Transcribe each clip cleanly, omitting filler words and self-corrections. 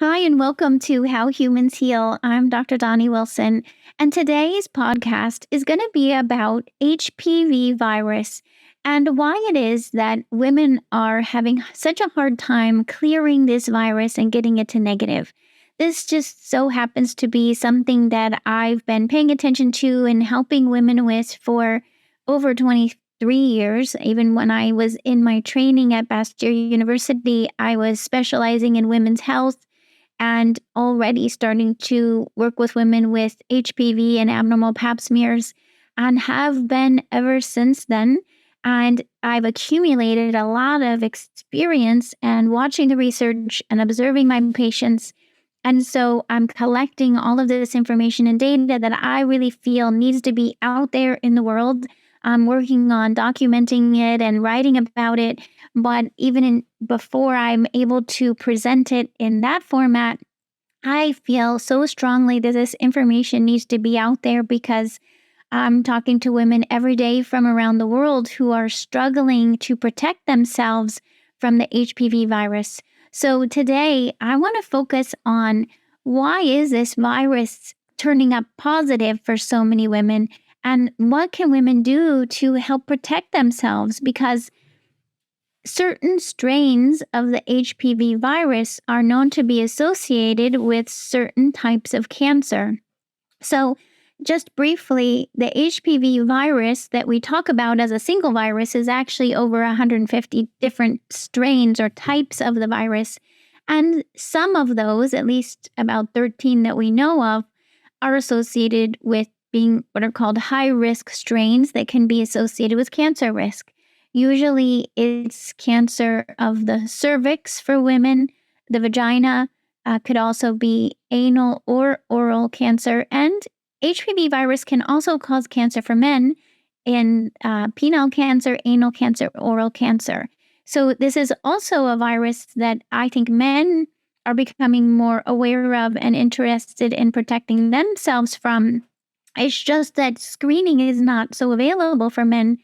Hi, and welcome to How Humans Heal. I'm Dr. Donnie Wilson, and today's podcast is going to be about HPV virus and why it is that women are having such a hard time clearing this virus and getting it to negative. This just so happens to be something that I've been paying attention to and helping women with for over 23 years. Even when I was in my training at Bastyr University, I was specializing in women's health and already starting to work with women with HPV and abnormal pap smears, and have been ever since then. And I've accumulated a lot of experience and watching the research and observing my patients. And so I'm collecting all of this information and data that I really feel needs to be out there in the world. I'm working on documenting it and writing about it. But before I'm able to present it in that format, I feel so strongly that this information needs to be out there because I'm talking to women every day from around the world who are struggling to protect themselves from the HPV virus. So today, I want to focus on why is this virus turning up positive for so many women, and what can women do to help protect themselves? Because certain strains of the HPV virus are known to be associated with certain types of cancer. So, just briefly, the HPV virus that we talk about as a single virus is actually over 150 different strains or types of the virus. And some of those, at least about 13 that we know of, are associated with being what are called high risk strains that can be associated with cancer risk. Usually, it's cancer of the cervix for women, the vagina, could also be anal or oral cancer, and HPV virus can also cause cancer for men in penile cancer, anal cancer, oral cancer. So this is also a virus that I think men are becoming more aware of and interested in protecting themselves from. It's just that screening is not so available for men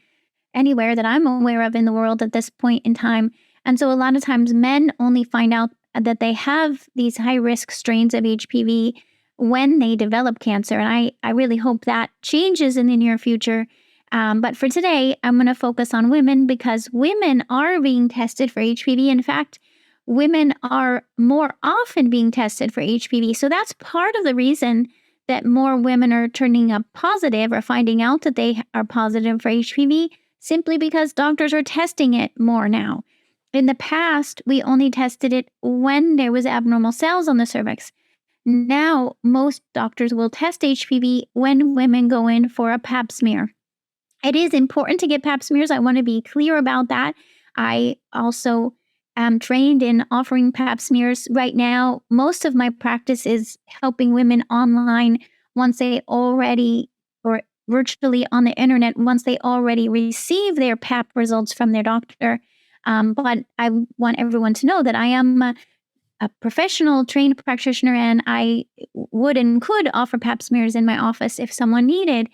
anywhere that I'm aware of in the world at this point in time. And so a lot of times men only find out that they have these high-risk strains of HPV when they develop cancer. And I really hope that changes in the near future. But for today, I'm going to focus on women because women are being tested for HPV. In fact, women are more often being tested for HPV. So that's part of the reason that more women are turning up positive or finding out that they are positive for HPV, simply because doctors are testing it more now. In the past, we only tested it when there was abnormal cells on the cervix. Now, most doctors will test HPV when women go in for a pap smear. It is important to get pap smears. I want to be clear about that. I also am trained in offering pap smears. Right now, most of my practice is helping women online once they already, or virtually on the internet, once they already receive their pap results from their doctor. But I want everyone to know that I am a professional trained practitioner, and I would and could offer pap smears in my office if someone needed,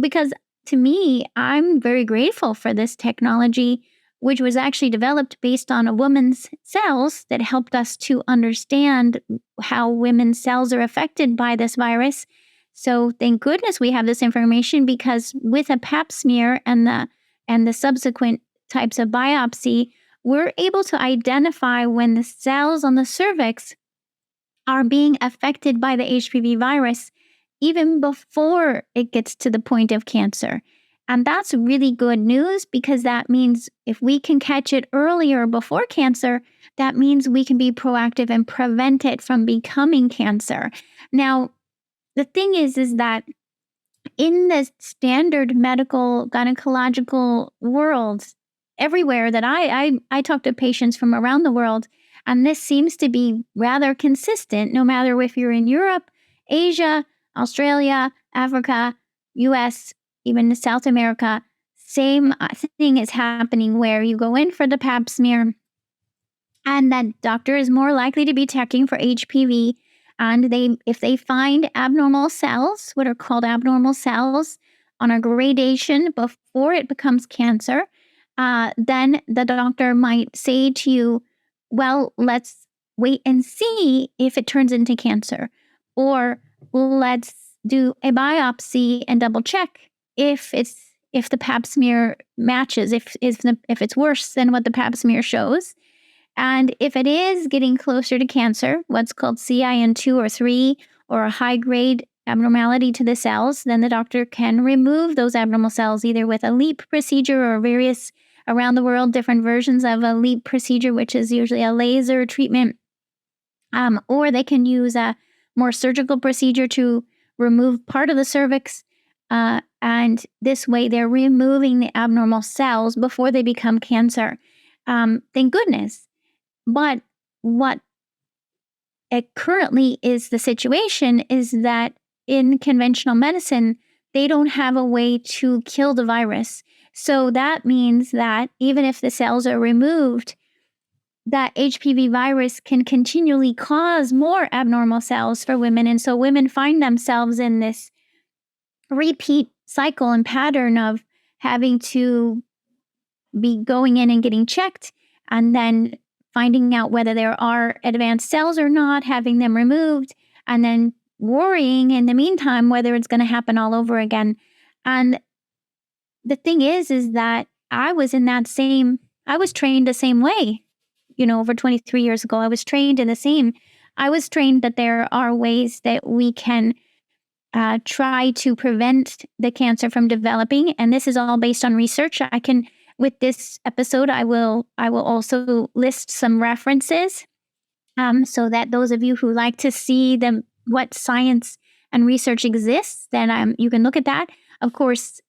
because to me, I'm very grateful for this technology, which was actually developed based on a woman's cells that helped us to understand how women's cells are affected by this virus. So thank goodness we have this information, because with a pap smear and the subsequent types of biopsy, we're able to identify when the cells on the cervix are being affected by the HPV virus even before it gets to the point of cancer. And that's really good news, because that means if we can catch it earlier before cancer, that means we can be proactive and prevent it from becoming cancer. Now, the thing is that in the standard medical gynecological world, everywhere that I talk to patients from around the world, and this seems to be rather consistent, no matter if you're in Europe, Asia, Australia, Africa, US, even South America, same thing is happening where you go in for the pap smear and that doctor is more likely to be checking for HPV. And if they find abnormal cells, what are called abnormal cells, on a gradation before it becomes cancer, then the doctor might say to you, well, let's wait and see if it turns into cancer. Or let's do a biopsy and double check if the pap smear matches, if it's worse than what the pap smear shows. And if it is getting closer to cancer, what's called CIN2 or 3, or a high-grade abnormality to the cells, then the doctor can remove those abnormal cells either with a LEAP procedure or various around the world different versions of a LEAP procedure, which is usually a laser treatment, or they can use a more surgical procedure to remove part of the cervix. And this way, they're removing the abnormal cells before they become cancer. Thank goodness. But what currently is the situation is that in conventional medicine, they don't have a way to kill the virus. So that means that even if the cells are removed, that HPV virus can continually cause more abnormal cells for women. And so women find themselves in this repeat cycle and pattern of having to be going in and getting checked, and then finding out whether there are advanced cells or not, having them removed, and then worrying in the meantime whether it's going to happen all over again. And the thing is that I was trained the same way. Over 23 years ago, I was trained that there are ways that we can try to prevent the cancer from developing. And this is all based on research. With this episode, I will also list some references so that those of you who like to see what science and research exists, then you can look at that. Of course,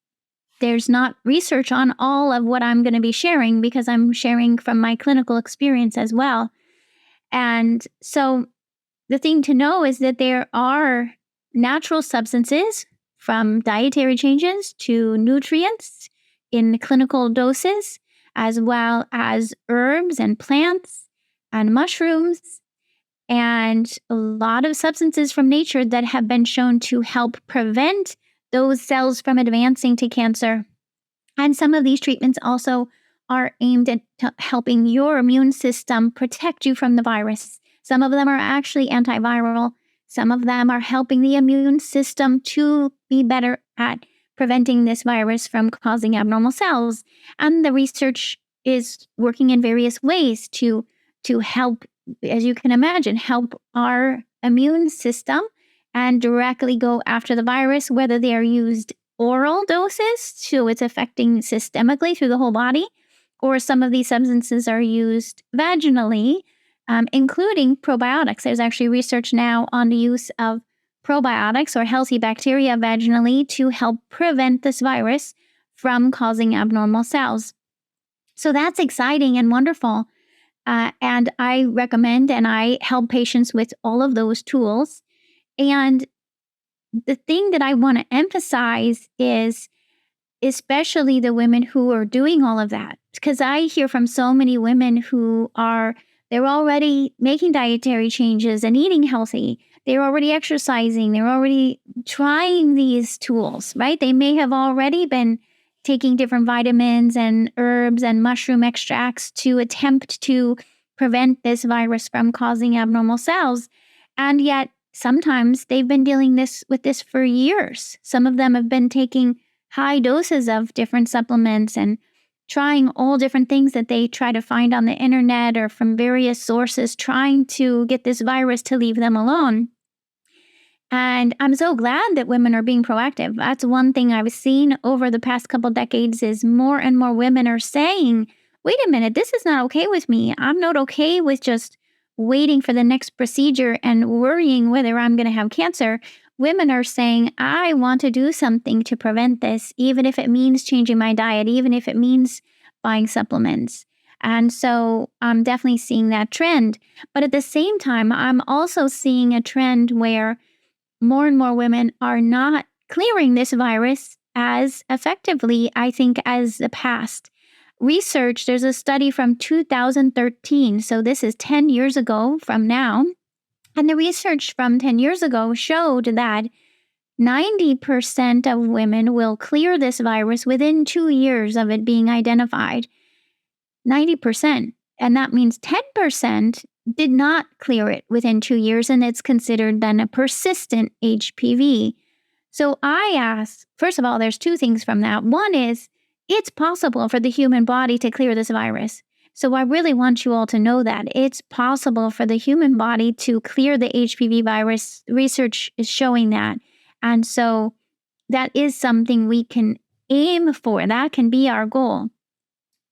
there's not research on all of what I'm going to be sharing because I'm sharing from my clinical experience as well. And so the thing to know is that there are natural substances, from dietary changes to nutrients in clinical doses, as well as herbs and plants and mushrooms, and a lot of substances from nature that have been shown to help prevent those cells from advancing to cancer. And some of these treatments also are aimed at helping your immune system protect you from the virus. Some of them are actually antiviral. Some of them are helping the immune system to be better at preventing this virus from causing abnormal cells. And the research is working in various ways to help, as you can imagine, help our immune system and directly go after the virus, whether they are used oral doses, so it's affecting systemically through the whole body, or some of these substances are used vaginally, including probiotics. There's actually research now on the use of probiotics or healthy bacteria vaginally to help prevent this virus from causing abnormal cells. So that's exciting and wonderful. And I recommend and I help patients with all of those tools. And the thing that I want to emphasize is especially the women who are doing all of that, because I hear from so many women who they're already making dietary changes and eating healthy. They're already exercising. They're already trying these tools, right? They may have already been taking different vitamins and herbs and mushroom extracts to attempt to prevent this virus from causing abnormal cells. And yet, sometimes they've been dealing with this for years. Some of them have been taking high doses of different supplements and trying all different things that they try to find on the internet or from various sources, trying to get this virus to leave them alone. And I'm so glad that women are being proactive. That's one thing I've seen over the past couple decades is more and more women are saying, wait a minute, this is not okay with me. I'm not okay with just waiting for the next procedure and worrying whether I'm going to have cancer. Women are saying, I want to do something to prevent this, even if it means changing my diet, even if it means buying supplements. And so I'm definitely seeing that trend. But at the same time, I'm also seeing a trend where more and more women are not clearing this virus as effectively, I think, as the past. Research, there's a study from 2013, so this is 10 years ago from now, and the research from 10 years ago showed that 90% of women will clear this virus within 2 years of it being identified. 90%. And that means 10% did not clear it within 2 years, and it's considered then a persistent HPV. So I asked, first of all, there's two things from that. One is it's possible for the human body to clear this virus. So I really want you all to know that it's possible for the human body to clear the HPV virus. Research is showing that. And so that is something we can aim for. That can be our goal.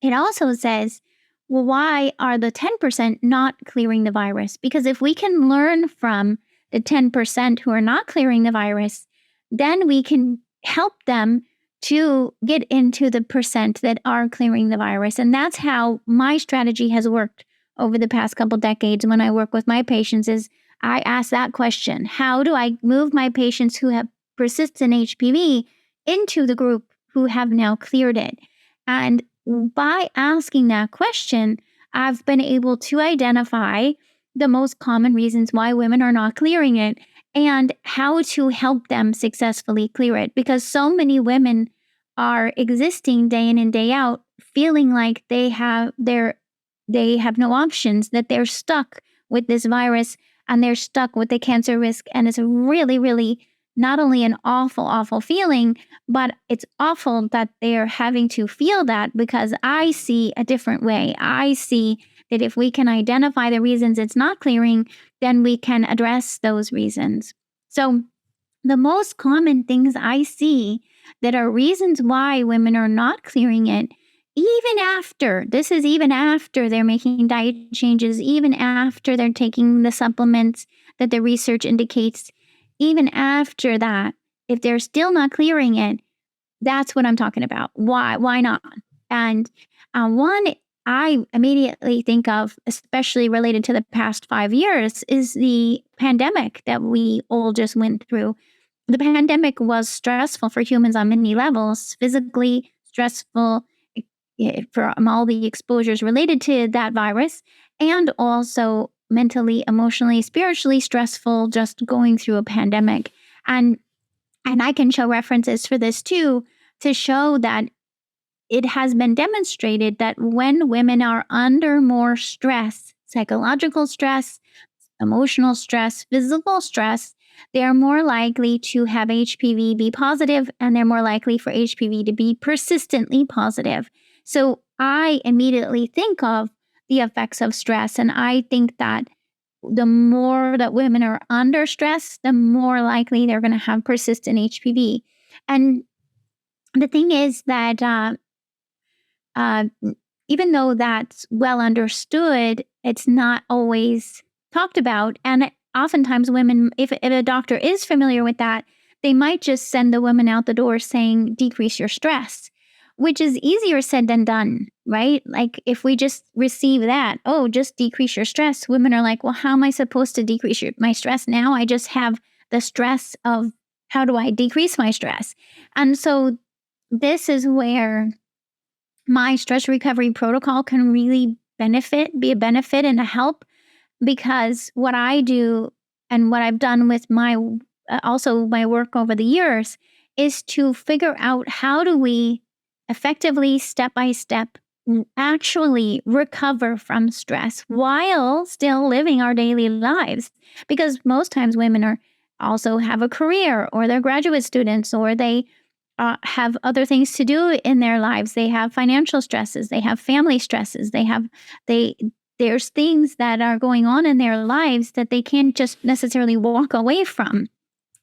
It also says, well, why are the 10% not clearing the virus? Because if we can learn from the 10% who are not clearing the virus, then we can help them to get into the percent that are clearing the virus. And that's how my strategy has worked over the past couple decades when I work with my patients is I ask that question. How do I move my patients who have persistent HPV into the group who have now cleared it? And by asking that question, I've been able to identify the most common reasons why women are not clearing it and how to help them successfully clear it. Because so many women are existing day in and day out, feeling like they have no options, that they're stuck with this virus and they're stuck with the cancer risk. And it's really, really not only an awful, awful feeling, but it's awful that they're having to feel that because I see a different way. I see that if we can identify the reasons it's not clearing, then we can address those reasons. So the most common things I see that are reasons why women are not clearing it, even after they're making diet changes, even after they're taking the supplements that the research indicates, even after that, if they're still not clearing it, that's what I'm talking about. Why not? And one I immediately think of, especially related to the past 5 years, is the pandemic that we all just went through. The pandemic was stressful for humans on many levels, physically stressful from all the exposures related to that virus, and also mentally, emotionally, spiritually stressful just going through a pandemic. And I can show references for this too, to show that it has been demonstrated that when women are under more stress, psychological stress, emotional stress, physical stress, they are more likely to have HPV be positive, and they're more likely for HPV to be persistently positive. So I immediately think of the effects of stress, and I think that the more that women are under stress, the more likely they're going to have persistent HPV. And the thing is that uh, even though that's well understood, it's not always talked about. And oftentimes women, if a doctor is familiar with that, they might just send the woman out the door saying, decrease your stress, which is easier said than done, right? Like if we just receive that, oh, just decrease your stress, women are like, well, how am I supposed to decrease my stress now? I just have the stress of how do I decrease my stress? And so this is where my stress recovery protocol can really be a benefit and a help, because what I do and what I've done with also my work over the years is to figure out how do we effectively, step by step, actually recover from stress while still living our daily lives. Because most times women also have a career, or they're graduate students, or they have other things to do in their lives. They have financial stresses. They have family stresses. There's things that are going on in their lives that they can't just necessarily walk away from.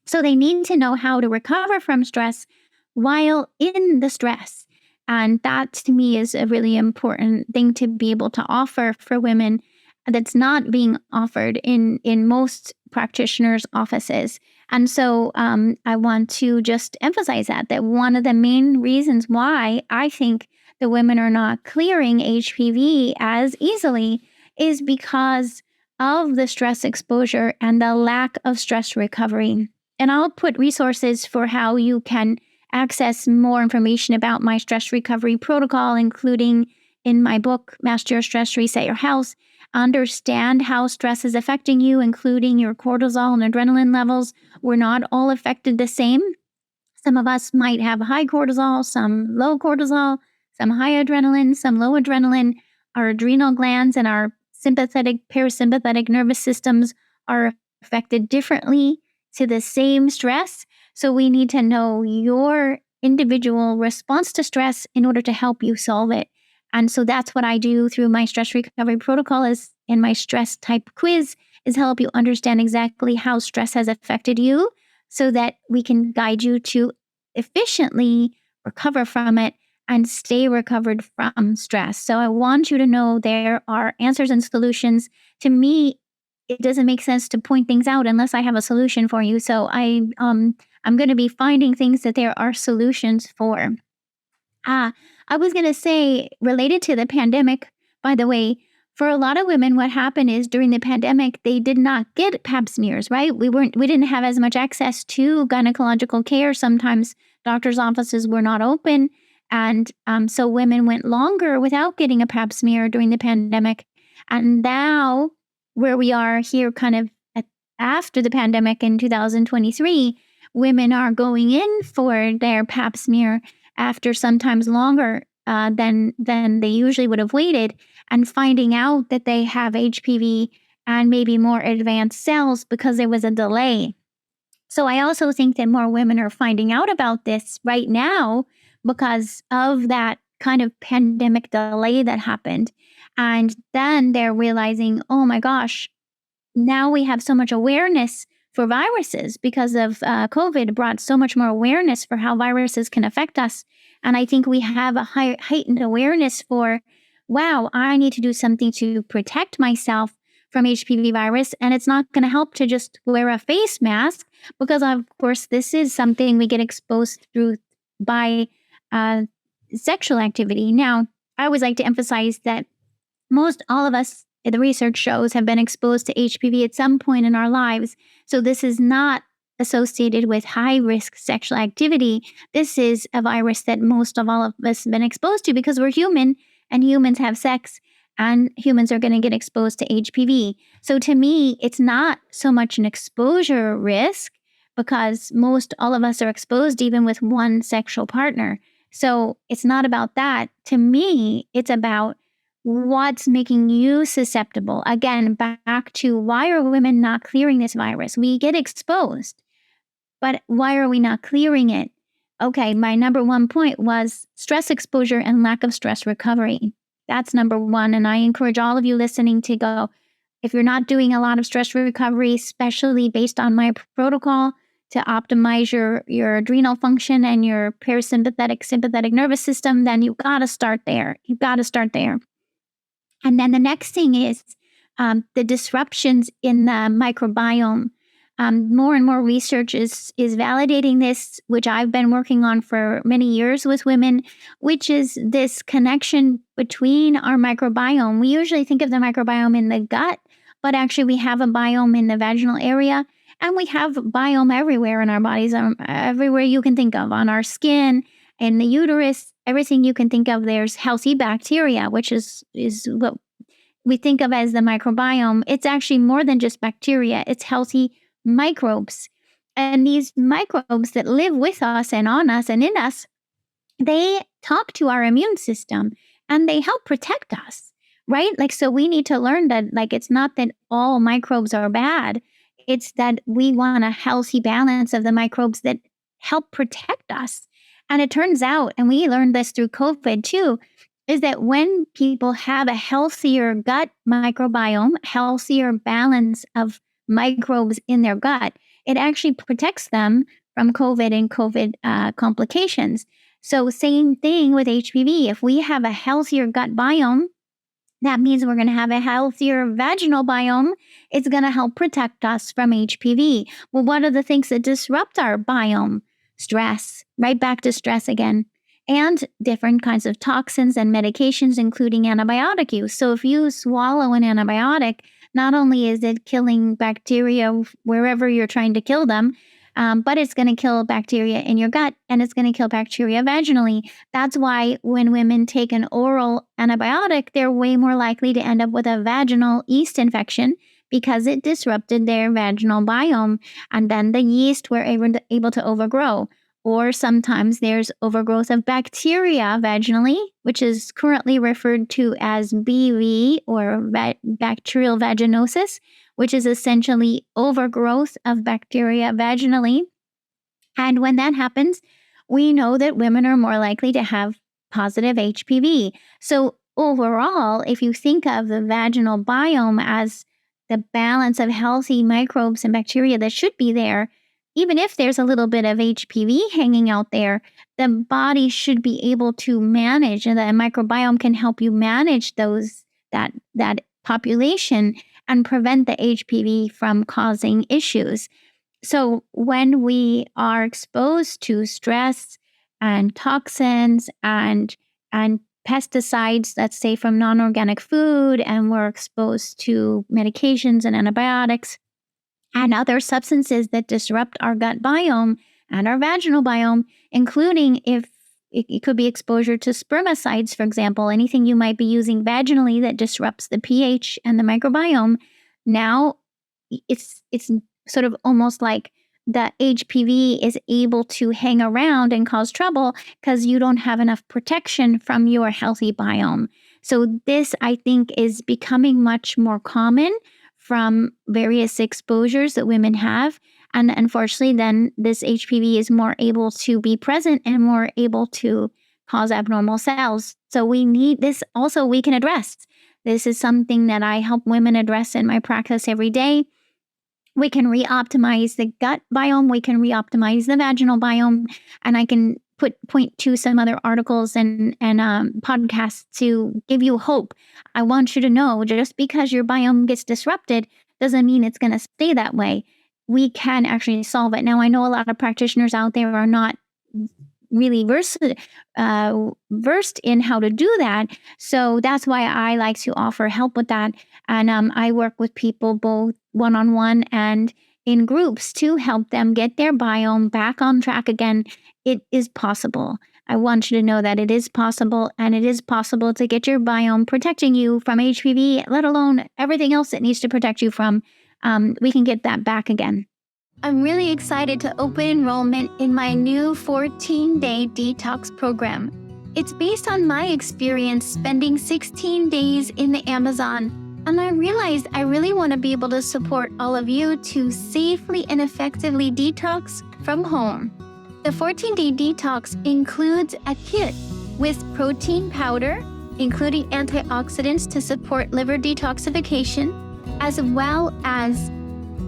So they need to know how to recover from stress while in the stress. And that to me is a really important thing to be able to offer for women that's not being offered in most practitioners' offices. And so I want to just emphasize that one of the main reasons why I think the women are not clearing HPV as easily is because of the stress exposure and the lack of stress recovery. And I'll put resources for how you can access more information about my stress recovery protocol, including in my book, Master Your Stress, Reset Your Health. Understand how stress is affecting you, including your cortisol and adrenaline levels. We're not all affected the same. Some of us might have high cortisol, some low cortisol, some high adrenaline, some low adrenaline. Our adrenal glands and our sympathetic, parasympathetic nervous systems are affected differently to the same stress. So we need to know your individual response to stress in order to help you solve it. And so that's what I do through my stress recovery protocol is in my stress type quiz is help you understand exactly how stress has affected you so that we can guide you to efficiently recover from it and stay recovered from stress. So I want you to know there are answers and solutions. To me, it doesn't make sense to point things out unless I have a solution for you. So I'm going to be finding things that there are solutions for. I was going to say, related to the pandemic, by the way, for a lot of women, what happened is during the pandemic, they did not get pap smears, right? We didn't have as much access to gynecological care. Sometimes doctors' offices were not open. And so women went longer without getting a pap smear during the pandemic. And now, where we are here kind of after the pandemic in 2023, women are going in for their pap smear after sometimes longer than they usually would have waited, and finding out that they have HPV and maybe more advanced cells because there was a delay. So I also think that more women are finding out about this right now because of that kind of pandemic delay that happened. And then they're realizing, oh my gosh, now we have so much awareness for viruses because of COVID brought so much more awareness for how viruses can affect us. And I think we have a heightened awareness for, wow, I need to do something to protect myself from HPV virus. And it's not going to help to just wear a face mask because, of course, this is something we get exposed through by sexual activity. Now, I always like to emphasize that most all of us, the research shows, have been exposed to HPV at some point in our lives. So this is not associated with high-risk sexual activity. This is a virus that most of all of us have been exposed to because we're human and humans have sex and humans are going to get exposed to HPV. So to me, it's not so much an exposure risk because most all of us are exposed even with one sexual partner. So it's not about that. To me, it's about what's making you susceptible. Again, back to why are women not clearing this virus? We get exposed, but why are we not clearing it? Okay, my number one point was stress exposure and lack of stress recovery. That's number one. And I encourage all of you listening to go, if you're not doing a lot of stress recovery, especially based on my protocol to optimize your adrenal function and your parasympathetic, sympathetic nervous system, then you've got to start there. You've got to start there. And then the next thing is the disruptions in the microbiome. More and more research is validating this, which I've been working on for many years with women, which is this connection between our microbiome. We usually think of the microbiome in the gut, but actually we have a biome in the vaginal area, and we have biome everywhere in our bodies, everywhere you can think of, on our skin, in the uterus, everything you can think of. There's healthy bacteria, which is what we think of as the microbiome. It's actually more than just bacteria. It's healthy microbes. And these microbes that live with us and on us and in us, they talk to our immune system and they help protect us, right? Like, so we need to learn that, like, it's not that all microbes are bad. It's that we want a healthy balance of the microbes that help protect us. And it turns out, and we learned this through COVID too, is that when people have a healthier gut microbiome, healthier balance of microbes in their gut, it actually protects them from COVID and COVID complications. So same thing with HPV. If we have a healthier gut biome, that means we're going to have a healthier vaginal biome. It's going to help protect us from HPV. Well, what are the things that disrupt our biome? Stress, right back to stress again, and different kinds of toxins and medications, including antibiotic use. So if you swallow an antibiotic, not only is it killing bacteria wherever you're trying to kill them, but it's going to kill bacteria in your gut and it's going to kill bacteria vaginally. That's why when women take an oral antibiotic, they're way more likely to end up with a vaginal yeast infection because it disrupted their vaginal biome, and then the yeast were able to overgrow. or sometimes there's overgrowth of bacteria vaginally, which is currently referred to as BV or bacterial vaginosis, which is essentially overgrowth of bacteria vaginally. And when that happens, we know that women are more likely to have positive HPV. So overall, if you think of the vaginal biome as the balance of healthy microbes and bacteria that should be there, even if there's a little bit of HPV hanging out there, the body should be able to manage, and the microbiome can help you manage that population and prevent the HPV from causing issues. So when we are exposed to stress and toxins and pesticides, let's say from non-organic food, and we're exposed to medications and antibiotics and other substances that disrupt our gut biome and our vaginal biome, including if it could be exposure to spermicides, for example, anything you might be using vaginally that disrupts the pH and the microbiome. Now it's sort of almost like the HPV is able to hang around and cause trouble because you don't have enough protection from your healthy biome. So this, I think, is becoming much more common from various exposures that women have. And unfortunately, then this HPV is more able to be present and more able to cause abnormal cells. So we need this also we can address. This is something that I help women address in my practice every day. We can re-optimize the gut biome. We can re-optimize the vaginal biome. And I can point to some other articles and podcasts to give you hope. I want you to know just because your biome gets disrupted doesn't mean it's going to stay that way. We can actually solve it. Now, I know a lot of practitioners out there are not really versed in how to do that. So that's why I like to offer help with that. And I work with people both one-on-one and in groups to help them get their biome back on track again. It is possible. I want you to know that it is possible, and it is possible to get your biome protecting you from HPV, let alone everything else it needs to protect you from. We can get that back again. I'm really excited to open enrollment in my new 14-day detox program. It's based on my experience spending 16 days in the Amazon, and I realized I really want to be able to support all of you to safely and effectively detox from home. The 14-day detox includes a kit with protein powder, including antioxidants to support liver detoxification, as well as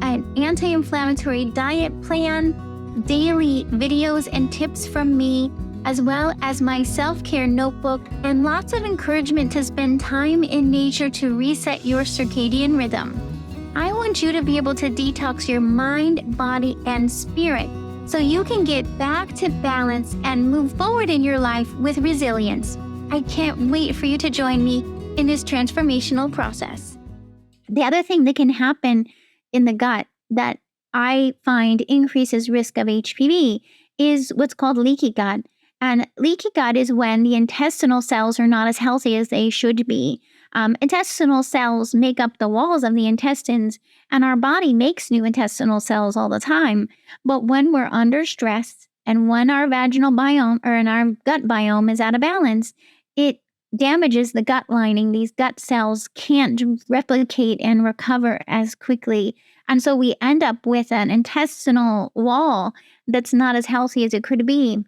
an anti-inflammatory diet plan, daily videos and tips from me, as well as my self-care notebook, and lots of encouragement to spend time in nature to reset your circadian rhythm. I want you to be able to detox your mind, body, and spirit so you can get back to balance and move forward in your life with resilience. I can't wait for you to join me in this transformational process. The other thing that can happen in the gut that I find increases risk of HPV is what's called leaky gut. And leaky gut is when the intestinal cells are not as healthy as they should be. Intestinal cells make up the walls of the intestines, and our body makes new intestinal cells all the time. But when we're under stress and when our vaginal biome or in our gut biome is out of balance, it damages the gut lining. These gut cells can't replicate and recover as quickly. And so we end up with an intestinal wall that's not as healthy as it could be.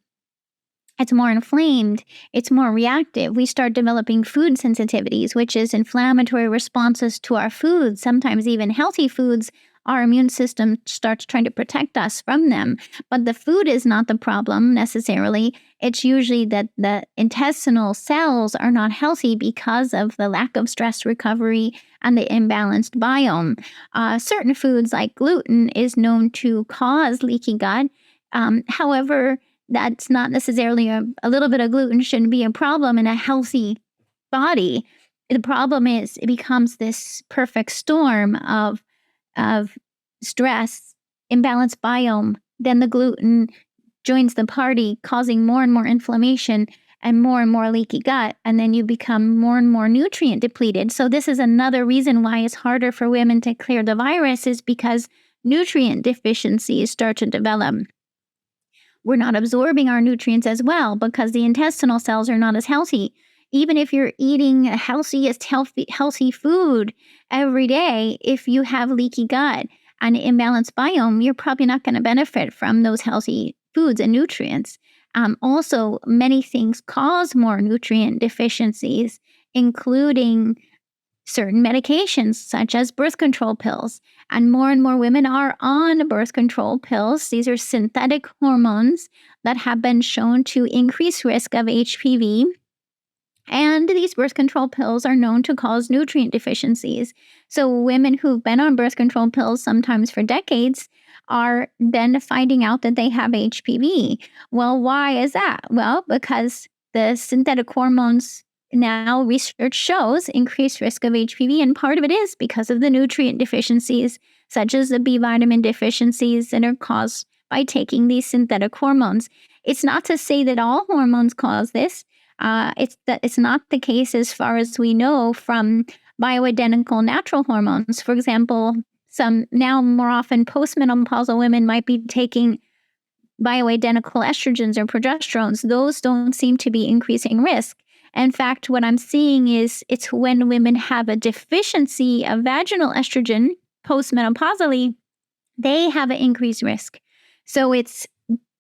It's more inflamed. It's more reactive. We start developing food sensitivities, which is inflammatory responses to our foods, sometimes even healthy foods. Our immune system starts trying to protect us from them. But the food is not the problem necessarily. It's usually that the intestinal cells are not healthy because of the lack of stress recovery and the imbalanced biome. Certain foods like gluten is known to cause leaky gut. However, that's not necessarily a little bit of gluten shouldn't be a problem in a healthy body. The problem is it becomes this perfect storm of stress, imbalanced biome. Then the gluten joins the party, causing more and more inflammation and more leaky gut. And then you become more and more nutrient depleted. So this is another reason why it's harder for women to clear the virus, is because nutrient deficiencies start to develop. We're not absorbing our nutrients as well because the intestinal cells are not as healthy. Even if you're eating a healthy food every day, if you have leaky gut and imbalanced biome, you're probably not going to benefit from those healthy foods and nutrients. Also, many things cause more nutrient deficiencies, including certain medications such as birth control pills. And more women are on birth control pills. These are synthetic hormones that have been shown to increase risk of HPV. And these birth control pills are known to cause nutrient deficiencies. So women who've been on birth control pills sometimes for decades are then finding out that they have HPV. Well, why is that? Well, because the synthetic hormones now research shows increased risk of HPV, and part of it is because of the nutrient deficiencies, such as the B vitamin deficiencies that are caused by taking these synthetic hormones. It's not to say that all hormones cause this. It's not the case as far as we know from bioidentical natural hormones. For example, some now more often postmenopausal women might be taking bioidentical estrogens or progesterones. Those don't seem to be increasing risk. In fact, what I'm seeing is it's when women have a deficiency of vaginal estrogen postmenopausally, they have an increased risk. So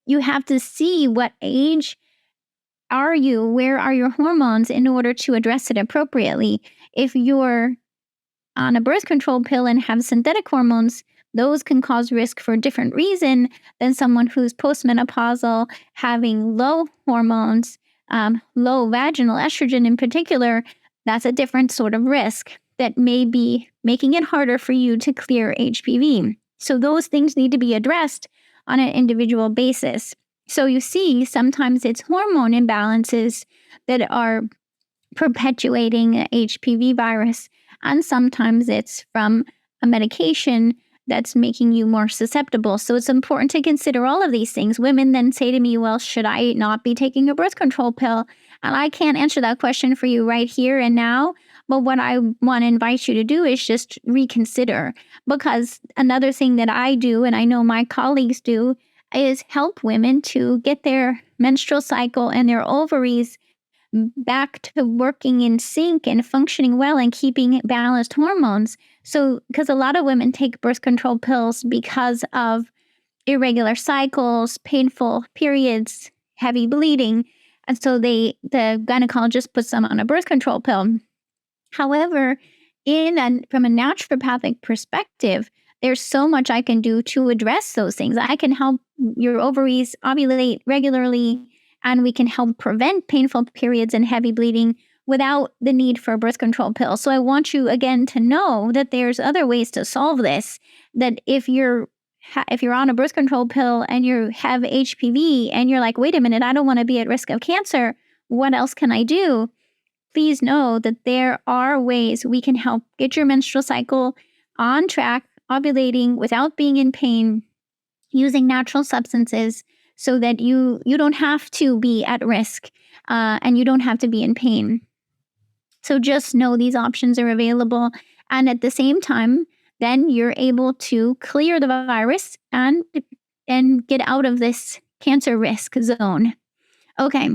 you have to see what age are you, where are your hormones in order to address it appropriately. If you're on a birth control pill and have synthetic hormones, those can cause risk for a different reason than someone who's postmenopausal, having low hormones, low vaginal estrogen in particular. That's a different sort of risk that may be making it harder for you to clear HPV. So those things need to be addressed on an individual basis. So you see, sometimes it's hormone imbalances that are perpetuating the HPV virus, and sometimes it's from a medication that's making you more susceptible. So it's important to consider all of these things. Women then say to me, well, should I not be taking a birth control pill? And I can't answer that question for you right here and now. But what I want to invite you to do is just reconsider. Because another thing that I do, and I know my colleagues do, is help women to get their menstrual cycle and their ovaries back to working in sync and functioning well and keeping balanced hormones. So, because a lot of women take birth control pills because of irregular cycles, painful periods, heavy bleeding. And so the gynecologist puts them on a birth control pill. However, from a naturopathic perspective, there's so much I can do to address those things. I can help your ovaries ovulate regularly, and we can help prevent painful periods and heavy bleeding without the need for a birth control pill. So I want you again to know that there's other ways to solve this. That if you're on a birth control pill and you have HPV and you're like, wait a minute, I don't want to be at risk of cancer, what else can I do? Please know that there are ways we can help get your menstrual cycle on track, ovulating without being in pain, using natural substances so that you don't have to be at risk and you don't have to be in pain. So just know these options are available. And at the same time, then you're able to clear the virus and get out of this cancer risk zone. Okay.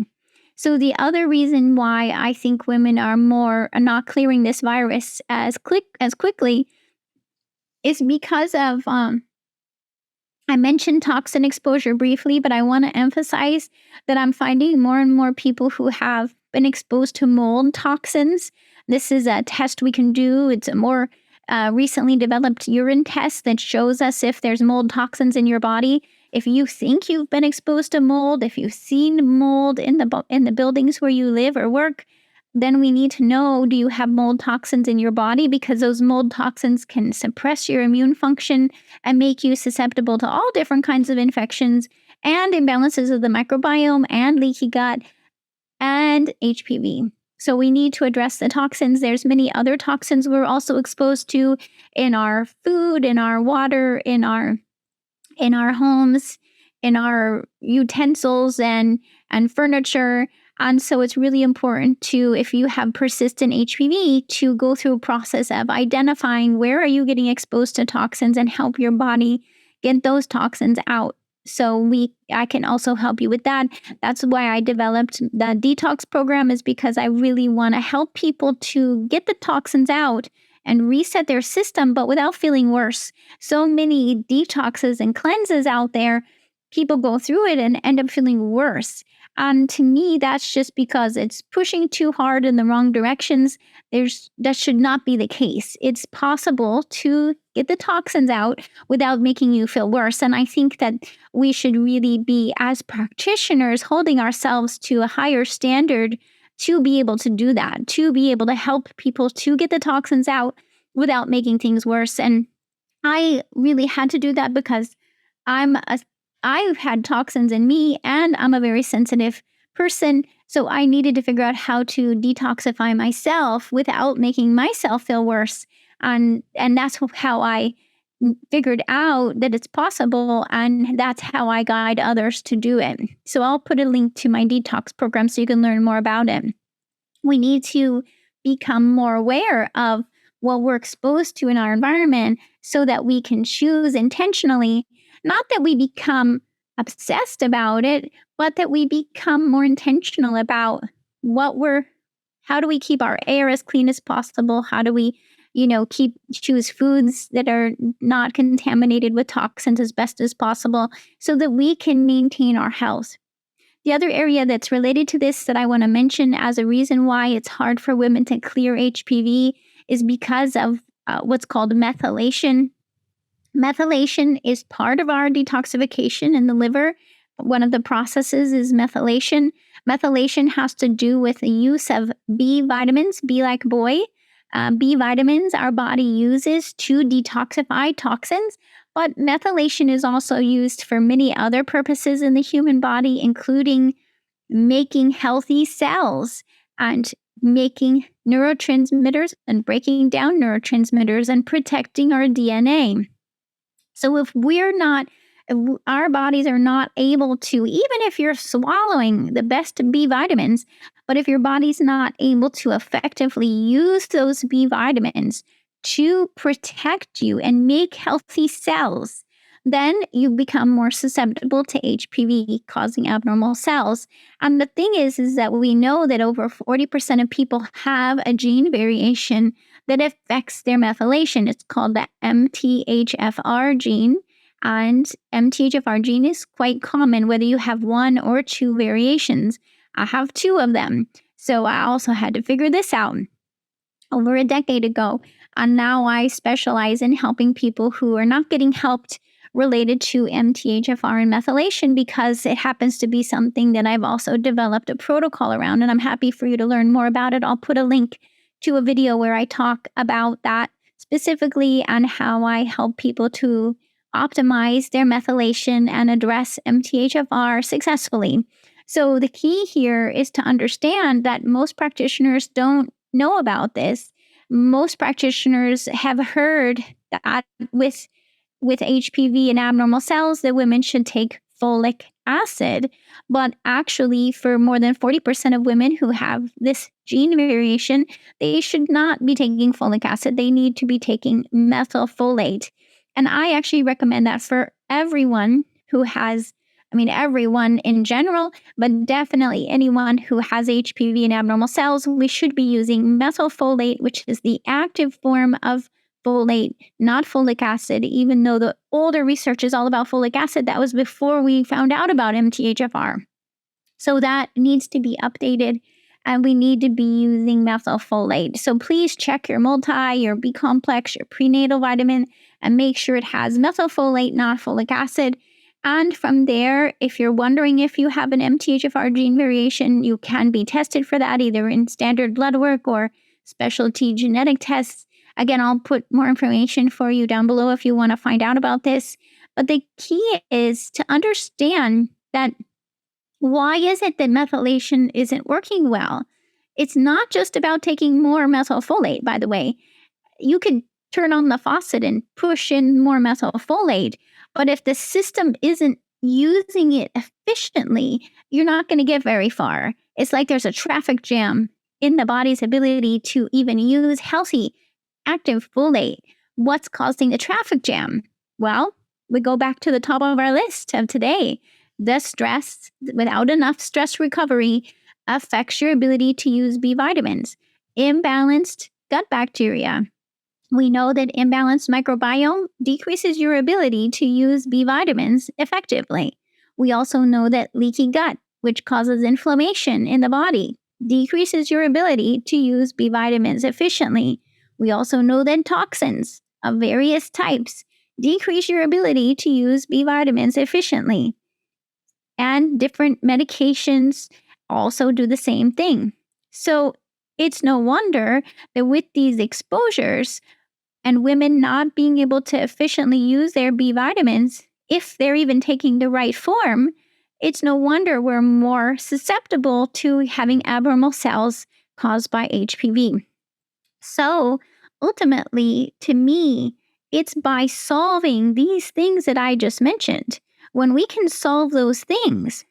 So the other reason why I think women are not clearing this virus as quickly is because of, I mentioned toxin exposure briefly, but I want to emphasize that I'm finding more and more people who have been exposed to mold toxins. This is a test we can do. It's a more recently developed urine test that shows us if there's mold toxins in your body. If you think you've been exposed to mold, if you've seen mold in the buildings where you live or work, then we need to know, do you have mold toxins in your body? Because those mold toxins can suppress your immune function and make you susceptible to all different kinds of infections and imbalances of the microbiome and leaky gut and HPV. So we need to address the toxins. There's many other toxins we're also exposed to in our food, in our water, in our homes, in our utensils and furniture. And so it's really important to, if you have persistent HPV, to go through a process of identifying where are you getting exposed to toxins and help your body get those toxins out. So I can also help you with that. That's why I developed the detox program, is because I really want to help people to get the toxins out and reset their system, but without feeling worse. So many detoxes and cleanses out there, people go through it and end up feeling worse. And to me, that's just because it's pushing too hard in the wrong directions. That should not be the case. It's possible to get the toxins out without making you feel worse. And I think that we should really be, as practitioners, holding ourselves to a higher standard to be able to do that, to be able to help people to get the toxins out without making things worse. And I really had to do that because I've had toxins in me and I'm a very sensitive person. So I needed to figure out how to detoxify myself without making myself feel worse. And that's how I figured out that it's possible, and that's how I guide others to do it. So I'll put a link to my detox program so you can learn more about it. We need to become more aware of what we're exposed to in our environment so that we can choose intentionally, not that we become obsessed about it, but that we become more intentional about how do we keep our air as clean as possible? How do we, choose foods that are not contaminated with toxins as best as possible so that we can maintain our health. The other area that's related to this that I want to mention as a reason why it's hard for women to clear HPV is because of what's called methylation. Methylation is part of our detoxification in the liver. One of the processes is methylation. Methylation has to do with the use of B vitamins, B like boy. B vitamins our body uses to detoxify toxins, but methylation is also used for many other purposes in the human body, including making healthy cells and making neurotransmitters and breaking down neurotransmitters and protecting our DNA. So if our bodies are not able to, even if you're swallowing the best B vitamins, but if your body's not able to effectively use those B vitamins to protect you and make healthy cells, then you become more susceptible to HPV causing abnormal cells. And the thing is that we know that over 40% of people have a gene variation that affects their methylation. It's called the MTHFR gene. And MTHFR gene is quite common, whether you have one or two variations. I have two of them. So I also had to figure this out over a decade ago. And now I specialize in helping people who are not getting helped related to MTHFR and methylation, because it happens to be something that I've also developed a protocol around. And I'm happy for you to learn more about it. I'll put a link to a video where I talk about that specifically and how I help people to optimize their methylation and address MTHFR successfully. So the key here is to understand that most practitioners don't know about this. Most practitioners have heard that with HPV and abnormal cells, that women should take folic acid. But actually, for more than 40% of women who have this gene variation, they should not be taking folic acid. They need to be taking methylfolate. And I actually recommend that for everyone who has, everyone in general, but definitely anyone who has HPV and abnormal cells, we should be using methylfolate, which is the active form of folate, not folic acid, even though the older research is all about folic acid. That was before we found out about MTHFR. So that needs to be updated, and we need to be using methylfolate. So please check your multi, your B complex, your prenatal vitamin, and make sure it has methylfolate, not folic acid. And from there, if you're wondering if you have an MTHFR gene variation, you can be tested for that either in standard blood work or specialty genetic tests. Again, I'll put more information for you down below if you want to find out about this. But the key is to understand that why is it that methylation isn't working well? It's not just about taking more methylfolate, by the way. You could turn on the faucet and push in more methylfolate, but if the system isn't using it efficiently, you're not going to get very far. It's like there's a traffic jam in the body's ability to even use healthy, active folate. What's causing the traffic jam? Well, we go back to the top of our list of today. The stress, without enough stress recovery, affects your ability to use B vitamins. Imbalanced gut bacteria. We know that imbalanced microbiome decreases your ability to use B vitamins effectively. We also know that leaky gut, which causes inflammation in the body, decreases your ability to use B vitamins efficiently. We also know that toxins of various types decrease your ability to use B vitamins efficiently. And different medications also do the same thing. So it's no wonder that with these exposures and women not being able to efficiently use their B vitamins, if they're even taking the right form, it's no wonder we're more susceptible to having abnormal cells caused by HPV. So ultimately, to me, it's by solving these things that I just mentioned. When we can solve those things,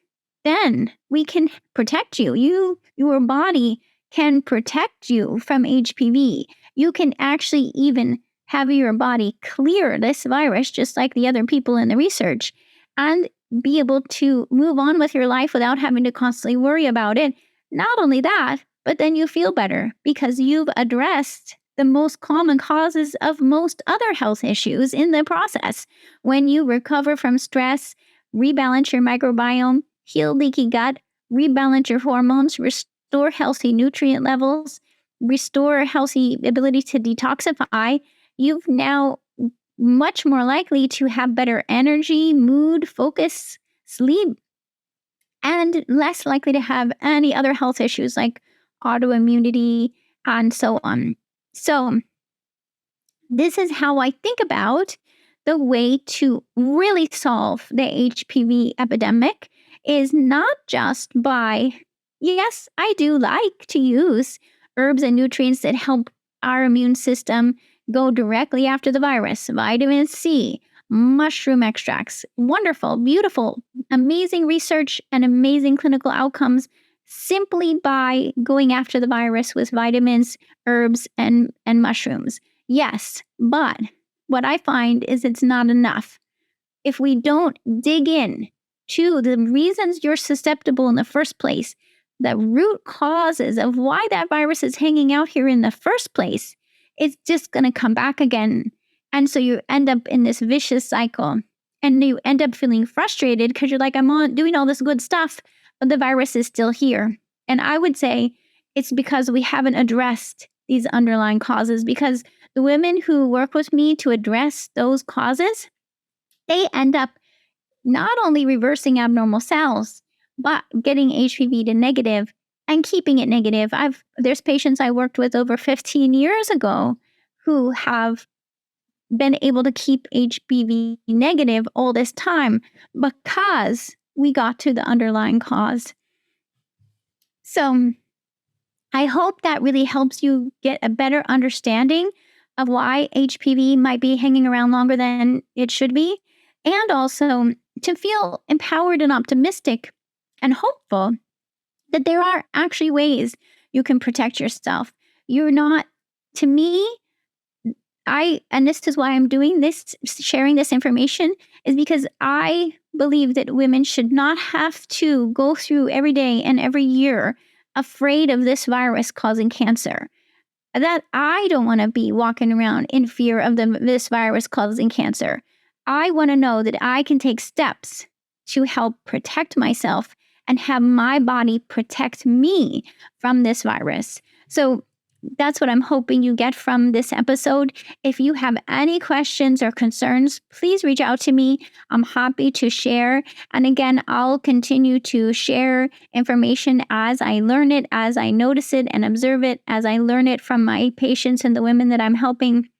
then we can protect you. Your body can protect you from HPV. You can actually even have your body clear this virus, just like the other people in the research, and be able to move on with your life without having to constantly worry about it. Not only that, but then you feel better because you've addressed the most common causes of most other health issues in the process. When you recover from stress, rebalance your microbiome, heal leaky gut, rebalance your hormones, restore healthy nutrient levels, restore healthy ability to detoxify, you've now much more likely to have better energy, mood, focus, sleep, and less likely to have any other health issues like autoimmunity and so on. So this is how I think about the way to really solve the HPV epidemic is not just by, yes, I do like to use herbs and nutrients that help our immune system go directly after the virus. Vitamin C, mushroom extracts, wonderful, beautiful, amazing research and amazing clinical outcomes simply by going after the virus with vitamins, herbs, and mushrooms. Yes, but what I find is it's not enough. If we don't dig in to the reasons you're susceptible in the first place, the root causes of why that virus is hanging out here in the first place, it's just going to come back again. And so you end up in this vicious cycle and you end up feeling frustrated because you're like, I'm doing all this good stuff, but the virus is still here. And I would say it's because we haven't addressed these underlying causes, because the women who work with me to address those causes, they end up not only reversing abnormal cells, but getting HPV to negative and keeping it negative. There's patients I worked with over 15 years ago who have been able to keep HPV negative all this time because we got to the underlying cause. So I hope that really helps you get a better understanding of why HPV might be hanging around longer than it should be, and also to feel empowered and optimistic and hopeful that there are actually ways you can protect yourself. You're not, to me, and this is why I'm doing this, sharing this information, is because I believe that women should not have to go through every day and every year afraid of this virus causing cancer. That I don't want to be walking around in fear of this virus causing cancer. I want to know that I can take steps to help protect myself and have my body protect me from this virus. So that's what I'm hoping you get from this episode. If you have any questions or concerns, please reach out to me. I'm happy to share. And again, I'll continue to share information as I learn it, as I notice it and observe it, as I learn it from my patients and the women that I'm helping.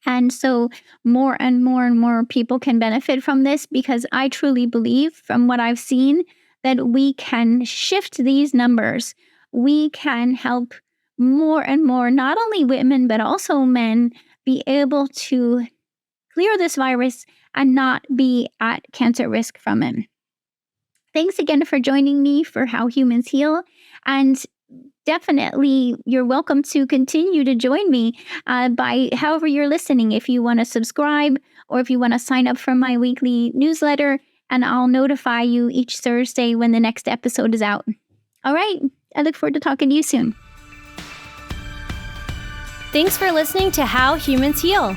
And so more and more and more people can benefit from this, because I truly believe from what I've seen that we can shift these numbers. We can help more and more, not only women, but also men, be able to clear this virus and not be at cancer risk from it. Thanks again for joining me for How Humans Heal. And definitely you're welcome to continue to join me by however you're listening. If you want to subscribe or if you want to sign up for my weekly newsletter, and I'll notify you each Thursday when the next episode is out. All right. I look forward to talking to you soon. Thanks for listening to How Humans Heal.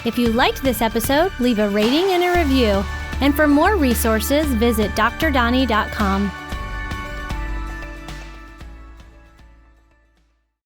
If you liked this episode, leave a rating and a review. And for more resources, visit drdonnie.com.